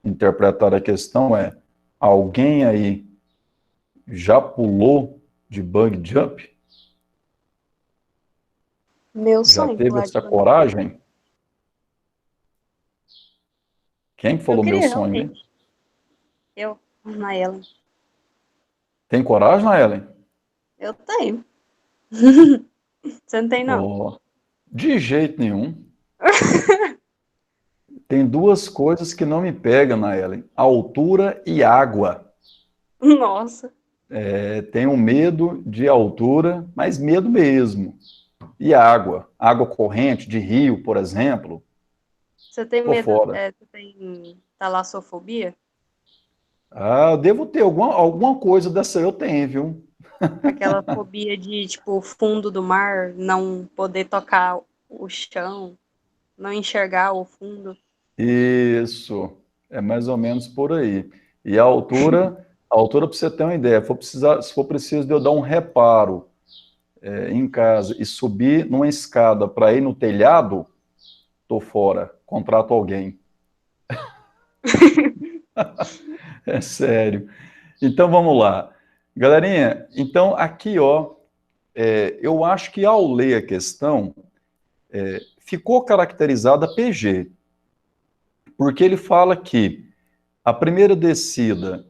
interpretar a questão é: alguém aí já pulou de bungee jump? Meu Já sonho teve pular de essa bungee. coragem? Quem Eu falou meu queria, sonho, hein? realmente. Eu, na Ellen. Tem coragem, Ellen? Eu tenho. Você não tem, não? Oh, de jeito nenhum. Tem duas coisas que não me pegam, Ellen: altura e água. Nossa. Tenho medo de altura, mas medo mesmo. E água? Água corrente, de rio, por exemplo, Você tem tô medo, fora. você tem talassofobia? Ah, eu devo ter alguma coisa dessa, eu tenho, viu? Aquela fobia de, tipo, fundo do mar, não poder tocar o chão, não enxergar o fundo. Isso, é mais ou menos por aí. E a altura para você ter uma ideia, se for preciso de eu dar um reparo em casa e subir numa escada para ir no telhado, tô fora, contrato alguém. É sério. Então vamos lá. Galerinha, então aqui, ó, eu acho que ao ler a questão, ficou caracterizada PG, porque ele fala que a primeira descida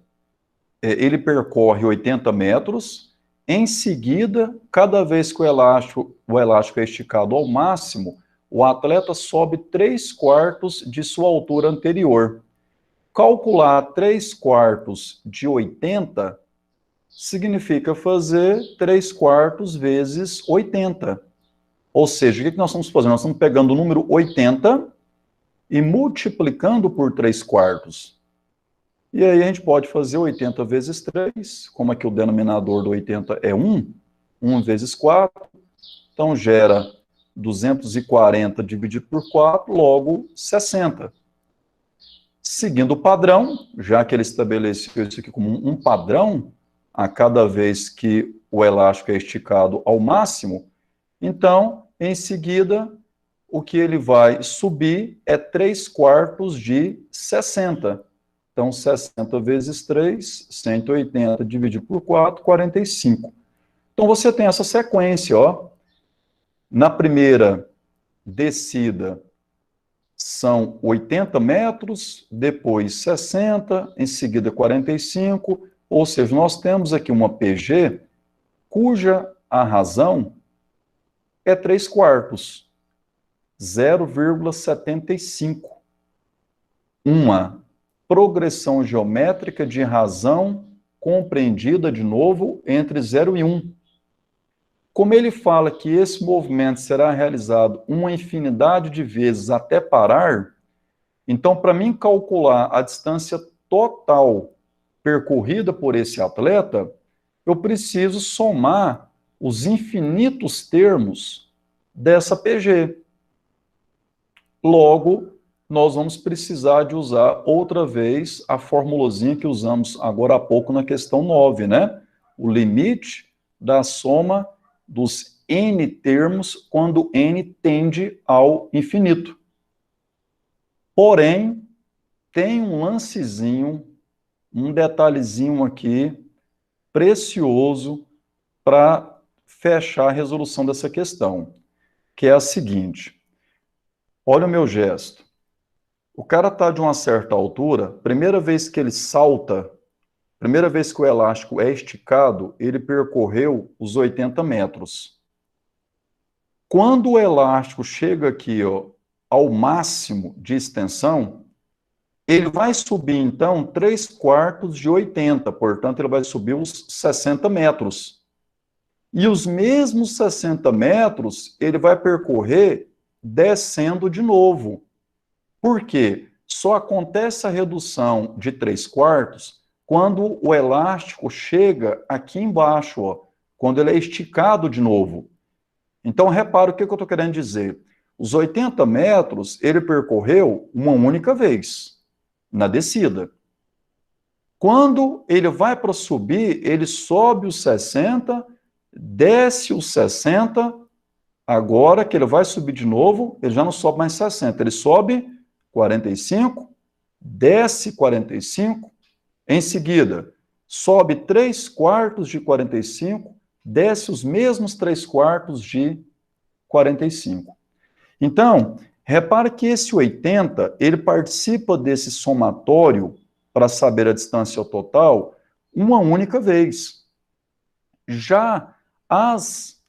ele percorre 80 metros, em seguida, cada vez que o elástico é esticado ao máximo, o atleta sobe 3/4 de sua altura anterior. Calcular 3/4 de 80 significa fazer 3/4 vezes 80. Ou seja, o que nós estamos fazendo? Nós estamos pegando o número 80 e multiplicando por 3/4. E aí a gente pode fazer 80 vezes 3, como aqui o denominador do 80 é 1, 1 vezes 4, então gera 240 dividido por 4, logo 60. Seguindo o padrão, já que ele estabeleceu isso aqui como um padrão, a cada vez que o elástico é esticado ao máximo, então, em seguida, o que ele vai subir é 3/4 de 60. Então, 60 vezes 3, 180 dividido por 4, 45. Então, você tem essa sequência, ó. Na primeira descida, são 80 metros, depois 60, em seguida 45, ou seja, nós temos aqui uma PG cuja a razão é 3/4, 0,75. Uma progressão geométrica de razão compreendida, de novo, entre 0 e 1. Como ele fala que esse movimento será realizado uma infinidade de vezes até parar, então, para mim calcular a distância total percorrida por esse atleta, eu preciso somar os infinitos termos dessa PG. Logo, nós vamos precisar de usar outra vez a formulazinha que usamos agora há pouco na questão 9, né? O limite da soma dos n termos quando n tende ao infinito. Porém, tem um lancezinho, um detalhezinho aqui precioso para fechar a resolução dessa questão, que é a seguinte. Olha o meu gesto. O cara está de uma certa altura, primeira vez que ele salta, primeira vez que o elástico é esticado, ele percorreu os 80 metros. Quando o elástico chega aqui, ó, ao máximo de extensão, ele vai subir, então, 3/4 de 80, portanto, ele vai subir os 60 metros. E os mesmos 60 metros, ele vai percorrer descendo de novo. Por quê? Só acontece a redução de 3/4 quando o elástico chega aqui embaixo, ó, quando ele é esticado de novo. Então, repara o que eu estou querendo dizer. Os 80 metros, ele percorreu uma única vez, na descida. Quando ele vai para subir, ele sobe os 60, desce os 60, agora que ele vai subir de novo, ele já não sobe mais 60, ele sobe 45, desce 45, em seguida, sobe 3/4 de 45, desce os mesmos 3/4 de 45. Então, repara que esse 80, ele participa desse somatório para saber a distância total uma única vez. Já as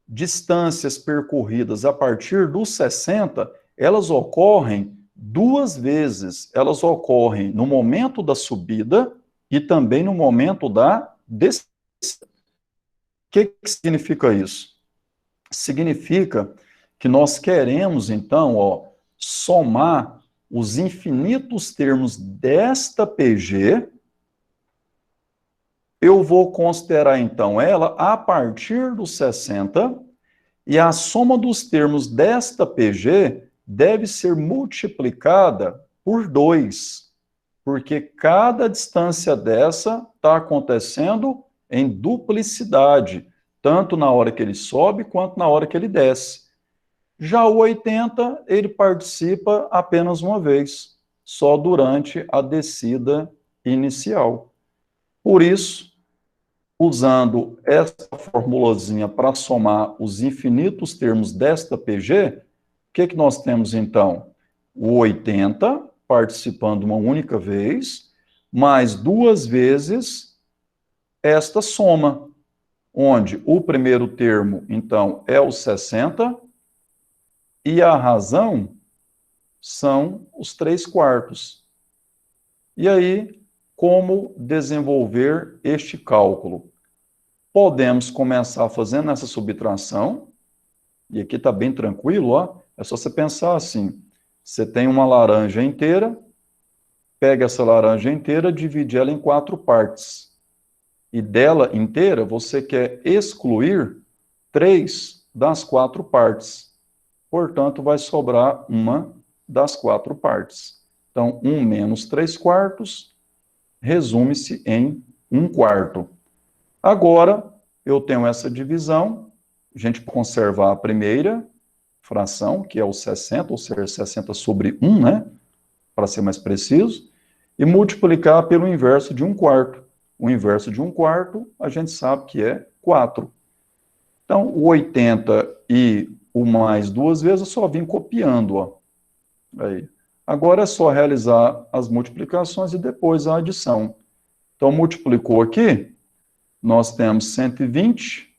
distâncias percorridas a partir dos 60, elas ocorrem duas vezes. Elas ocorrem no momento da subida e também no momento da descida. O que significa isso? Significa que nós queremos, então, ó, somar os infinitos termos desta PG. Eu vou considerar, então, ela a partir dos 60, e a soma dos termos desta PG deve ser multiplicada por 2, porque cada distância dessa está acontecendo em duplicidade, tanto na hora que ele sobe quanto na hora que ele desce. Já o 80, ele participa apenas uma vez, só durante a descida inicial. Por isso, usando essa formulazinha para somar os infinitos termos desta PG, o que nós temos então? O 80 participando uma única vez, mais duas vezes esta soma, onde o primeiro termo, então, é o 60, e a razão são os 3/4. E aí, como desenvolver este cálculo? Podemos começar fazendo essa subtração, e aqui está bem tranquilo, ó. É só você pensar assim, você tem uma laranja inteira, pega essa laranja inteira, divide ela em 4 partes. E dela inteira, você quer excluir 3 das 4 partes. Portanto, vai sobrar uma das 4 partes. Então, 1 menos 3/4 resume-se em 1/4. Agora, eu tenho essa divisão, a gente conservar a primeira fração, que é o 60, ou seja, 60 sobre 1, né? Para ser mais preciso, e multiplicar pelo inverso de 1/4. O inverso de 1/4, a gente sabe que é 4. Então, o 80 e o mais duas vezes, eu só vim copiando, ó. Aí. Agora é só realizar as multiplicações e depois a adição. Então, multiplicou aqui, nós temos 120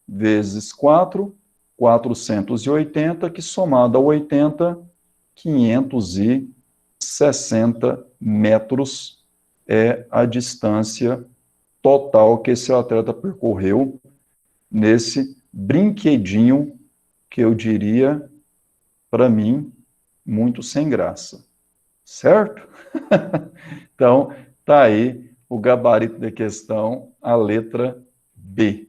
vezes 4, 480, que somado a 80, 560 metros é a distância total que esse atleta percorreu nesse brinquedinho que eu diria, para mim, muito sem graça. Certo? Então, tá aí o gabarito da questão, a letra B.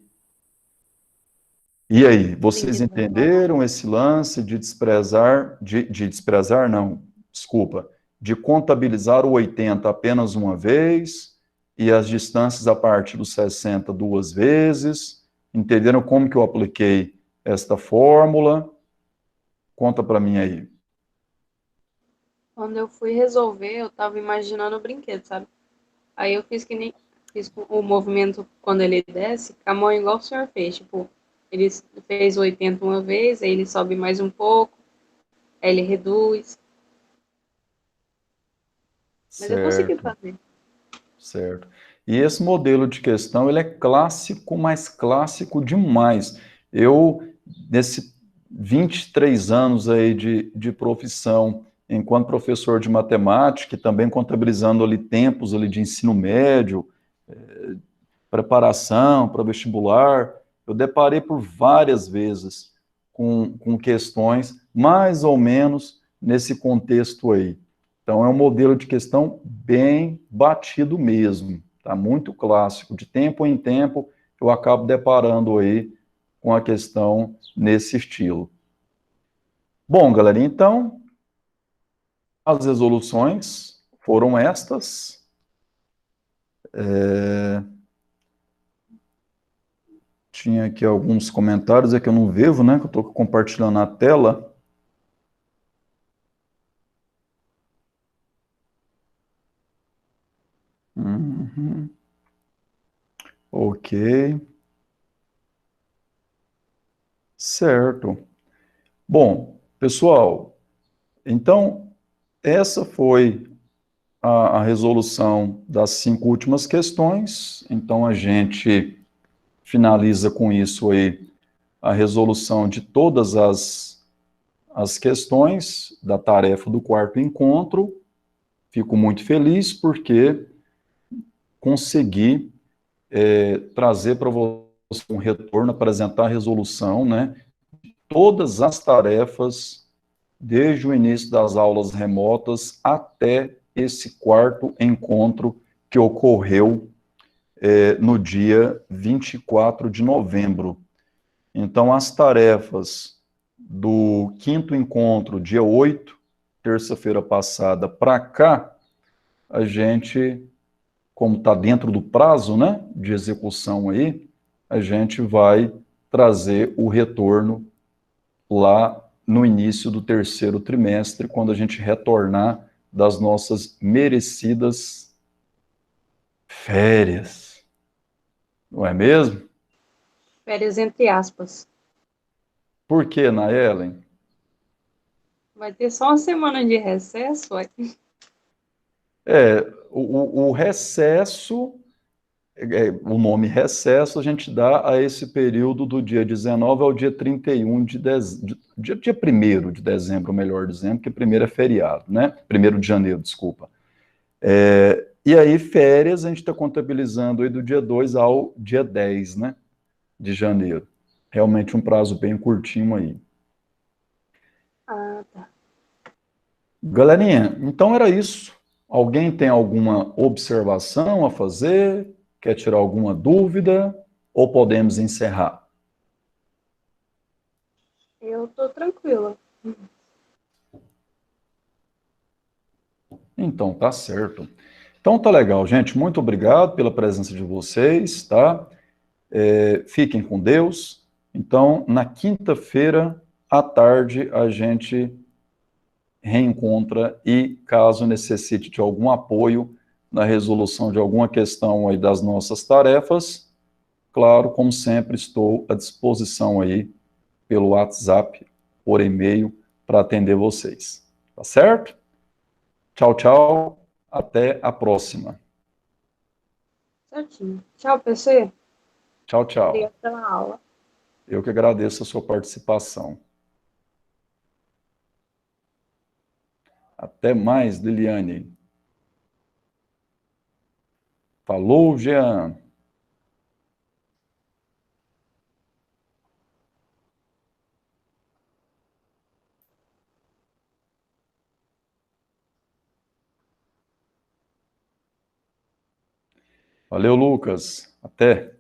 E aí, vocês entenderam esse lance de desprezar, de contabilizar o 80 apenas uma vez e as distâncias a partir dos 60 duas vezes? Entenderam como que eu apliquei esta fórmula? Conta para mim aí. Quando eu fui resolver, eu tava imaginando o brinquedo, sabe? Aí eu fiz o movimento quando ele desce, com a mão igual o senhor fez. Tipo, ele fez 80 uma vez, aí ele sobe mais um pouco, aí ele reduz. Mas eu consegui fazer. Certo. E esse modelo de questão, ele é clássico, mas clássico demais. 23 anos aí de profissão enquanto professor de matemática, e também contabilizando ali tempos ali de ensino médio, preparação para vestibular, eu deparei por várias vezes com questões mais ou menos nesse contexto aí. Então, é um modelo de questão bem batido mesmo, tá? Muito clássico. De tempo em tempo, eu acabo deparando aí com a questão nesse estilo. Bom, galera, então, as resoluções foram estas. Tinha aqui alguns comentários, é que eu não vejo, né? Que eu estou compartilhando a tela. Uhum. Ok. Certo. Bom, pessoal, então, essa foi a resolução das 5 últimas questões. Então, a gente finaliza com isso aí a resolução de todas as questões da tarefa do quarto encontro. Fico muito feliz porque consegui trazer para você um retorno, apresentar a resolução, né? Todas as tarefas, desde o início das aulas remotas até esse quarto encontro que ocorreu no dia 24 de novembro. Então, as tarefas do quinto encontro, dia 8, terça-feira passada, para cá, a gente, como está dentro do prazo, né, de execução aí, a gente vai trazer o retorno lá no início do terceiro trimestre, quando a gente retornar das nossas merecidas férias. Não é mesmo? Férias entre aspas. Por que, Naelen? Vai ter só uma semana de recesso, ué. O recesso, o nome recesso, a gente dá a esse período do dia 19 ao dia 31 de dezembro, dia 1º de dezembro, melhor dizendo, porque primeiro é feriado, né? 1º de janeiro, desculpa. E aí, férias, a gente está contabilizando aí do dia 2 ao dia 10, né? De janeiro. Realmente um prazo bem curtinho aí. Ah, tá. Galerinha, então era isso. Alguém tem alguma observação a fazer? Quer tirar alguma dúvida? Ou podemos encerrar? Eu tô tranquila. Então, tá certo. Então, tá legal, gente. Muito obrigado pela presença de vocês, tá? Fiquem com Deus. Então, na quinta-feira, à tarde, a gente reencontra e, caso necessite de algum apoio na resolução de alguma questão aí das nossas tarefas, claro, como sempre, estou à disposição aí pelo WhatsApp, por e-mail, para atender vocês. Tá certo? Tchau, tchau. Até a próxima. Certinho. Tchau, PC. Tchau, tchau. Obrigada pela aula. Eu que agradeço a sua participação. Até mais, Liliane. Falou, Jean. Valeu, Lucas. Até.